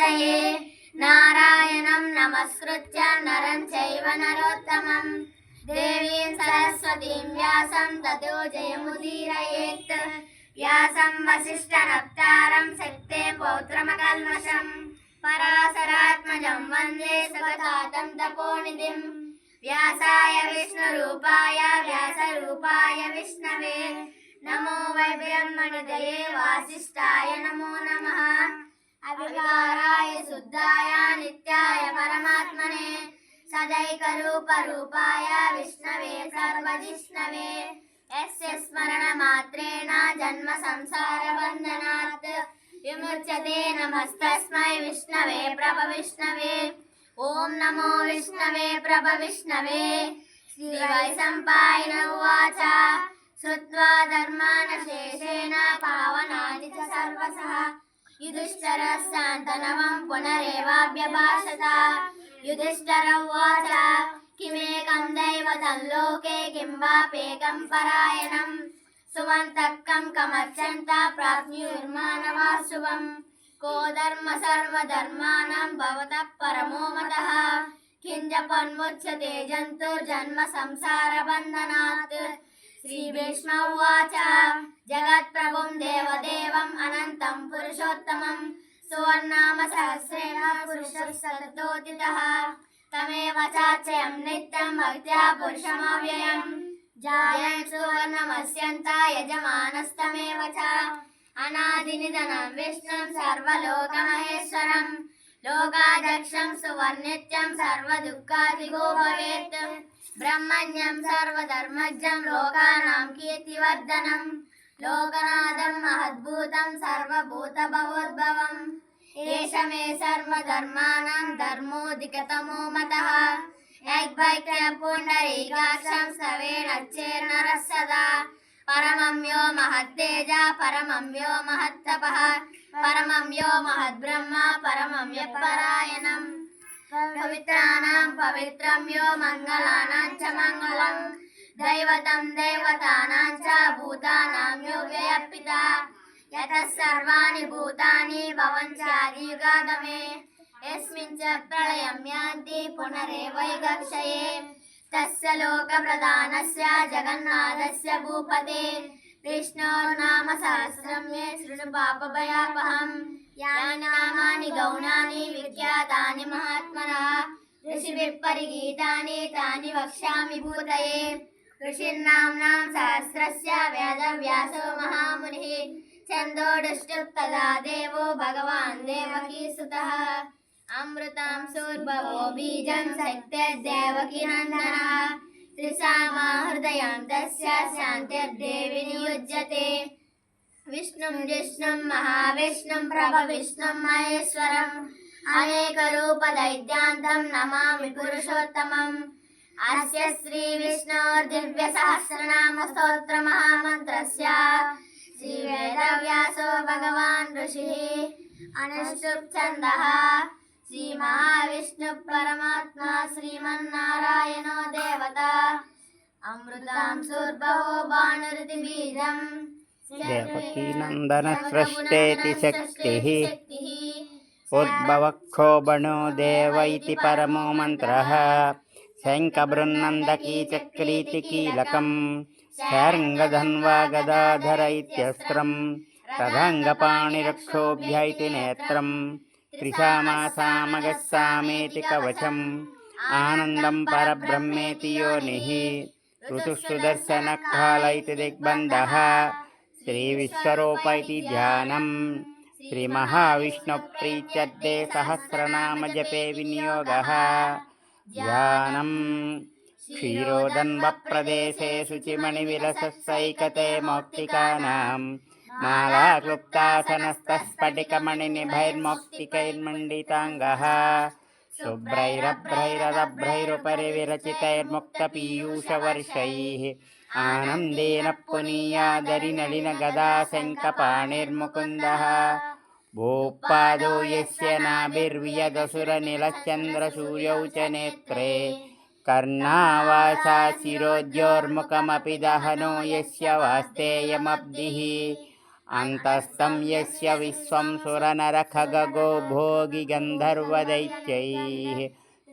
मूर्तये नारायणं नमस्कृत्य नरं चैव नरोत्तमं देवीं सरस्वतीं व्यासं ततो जयमुदीरयेत् व्यासं वसिष्ठनप्तारं शक्ते पौत्रमकल्मषम् पराशरात्मजं वन्दे सुगतातं तपोनिधिं व्यासाय विष्णुरूपाय व्यासरूपाय विष्णवे नमो वै ब्रह्मनिधये वासिष्ठाय नमो नमः अविकाराय शुद्धाय नित्याय परमात्मने सदैकरूपरूपाय विष्णवे सर्वजिष्णवे यस्य स्मरणमात्रेण जन्म संसारबन्धनात् विमुच्यते नमस्तस्मै विष्णवे प्रभविष्णवे ओम नमो विष्णवे प्रभविष्णवे श्रीवैशम्पायन उवाच श्रुत्वा धर्मानशेषेण पावनानि च सर्वशः युधिष्ठिरः शान्तनवं पुनरेवाभ्यभाषत युधिष्ठिर उवाच किमेकं दैवतं लोके किं वाप्येकं परायणं सुवन्तकं कमर्चन्ता प्राप्नुर्मानवाः शुभम् को धर्म सर्वधर्माणां भवतः परमो मतः किञ्जपन्मुच्यते जन्तुर्जन्म संसारबन्धनात् श्रीभीष्म उवाच जगत्प्रभुं देवदेवम् अनन्तं पुरुषोत्तमं सुवर्णाम सहस्रेण पुरुषः सततोदितः तमेव चाच्यं नित्यं भक्त्या पुरुषमव्ययम् जायं सुवर्णमस्यन्ता यजमानस्तमेव च अनादिनिधनं विष्णुं सर्वलोकमहेश्वरं लोकाध्यक्षं सुवर्नित्यं सर्वदुःखादिगो भवेत् ब्रह्मण्यं सर्वधर्मज्ञं लोकानां कीर्तिवर्धनं लोकनाथं महद्भूतं सर्वभूतभवोद्भवम् एष मे सर्वधर्माणां धर्मोऽधिकतमो मतः यद्वैक्यपुण्डरीकाक्षं स्तवेनच्चेर्नरः सदा परमं यो महत्तेज परमं यो महत्तपः परमं यो महद्ब्रह्म परमं यत्परायणं पवित्राणां पवित्रं यो मङ्गलानां च मङ्गलं दैवतं दैवतानां च भूतानां यो व्ययपिता यतः सर्वाणि भूतानि भवन्त्यादियुगागमे यस्मिन् च प्रलयं यान्ति पुनरेवैगक्षये तस्य लोकप्रधानस्य जगन्नाथस्य भूपते विष्णोर्नाम सहस्रं मे शृणु पापभयापहं यानि नामानि गौणानि विख्यातानि महात्मनः ऋषिभिः परिगीतानि तानि वक्ष्यामि भूतये ऋषिर्नाम्नां सहस्रस्य वेदव्यासो महामुनिः छन्दोडुष्टुप् तदा देवो भगवान् देवकीसुतः अमृतं सूर्भवो बीजं शक्तिर्देवकीनन्दनः त्रिसामा हृदयं तस्य शान्तिर्देवि नियुज्यते विष्णुं जिष्णुं महाविष्णुं प्रभविष्णुं महेश्वरम् अनेकरूपदैत्यान्तं नमामि पुरुषोत्तमम् अस्य श्रीविष्णोर्दिव्यसहस्रनामस्तोत्रमहामन्त्रस्य श्रीवेदव्यासो भगवान् ऋषिः अनुष्टुप् छन्दः श्रीमहाविष्णु परमात्मा श्रीमन्नारायणो देवता अमृतं सूर्भवो भानुरिति बीजं देवकीनन्दन सृष्टेति शक्तिः उद्भवक्षोभणो देव इति परमो मन्त्रः शङ्खबृन्नन्दकी चक्रीति कीलकं शार्ङ्गधन्वा गदाधर इत्यस्त्रं तदङ्गपाणिरक्षोभ्य इति नेत्रं त्रिशामासामगस्सामेति कवचम् आनन्दं परब्रह्मेति योनिः ऋतुः सुदर्शनकाल इति दिग्बन्धः श्रीविश्वरूप इति ध्यानं श्रीमहाविष्णुप्रीत्यर्थे सहस्रनामजपे विनियोगः ध्यानं क्षीरोदन्वप्रदेशे शुचिमणिविलसस्सैकते मौक्तिकानां मालाक्लुप्तासनस्तस्फटिकमणिनिभैर्मौक्तिकैर्मण्डिताङ्गः शुभ्रैरभ्रैरदभ्रैरुपरि विरचितैर्मुक्तपीयूषवर्षैः आनन्देन पुनीयादरिनलिनगदाशङ्खपाणिर्मुकुन्दः भूपादो यस्य नाभिर्वियदसुरनिलश्चन्द्रसूर्यौ च नेत्रे कर्णावासा शिरोद्योर्मुखमपि दहनो यस्य वास्तेयमब्धिः अन्तस्तं यस्य विश्वं सुरनरखगो भोगि गन्धर्वदैत्यैः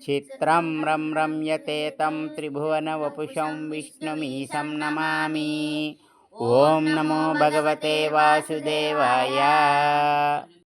चित्रं रम्यते तं त्रिभुवनवपुषं विष्णुमीशं नमामि। ॐ नमो भगवते वासुदेवाय।